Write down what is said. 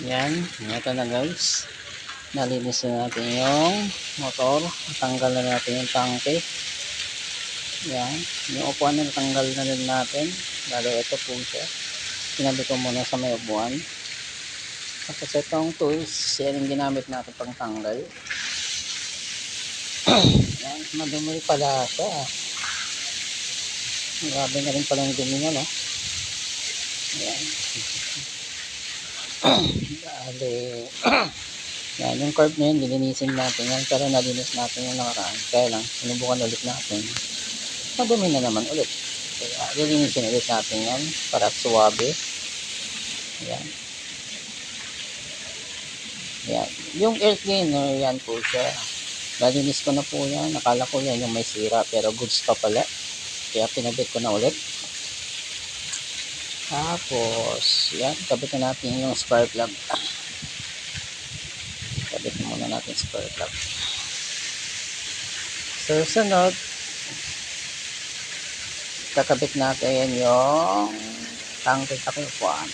Yan, ito na guys. Nalinis na natin yung motor. Natanggal na natin yung tangke. Yan, yung upuan na natanggal na rin natin. Lalo ito po siya. Sinabi ko muna sa may upuan. Tapos itong tools, yan yung ginamit natin pang tanggal. Yan, madumi pala siya. Grabe na rin pala yung dumi niya, no? Yan. Dali. Yan, yung curve na yun, lilinisin natin yan. Pero nalinis natin yung nakaraan. Kaya lang, sinubukan ulit natin. Madumi na naman ulit. Kaya lilinisin ulit natin yan para suwabe. Yan. Yan. Yung air cleaner, yan po siya. Nalinis ko na po yan. Nakala ko yan yung may sira pero goods pa pala. Kaya pinabit ko na ulit. Tapos, yan. Kabit na natin yung spark plug. Kabit na muna natin spark plug. So, sunod, kakabit natin yung tangke kapipuan.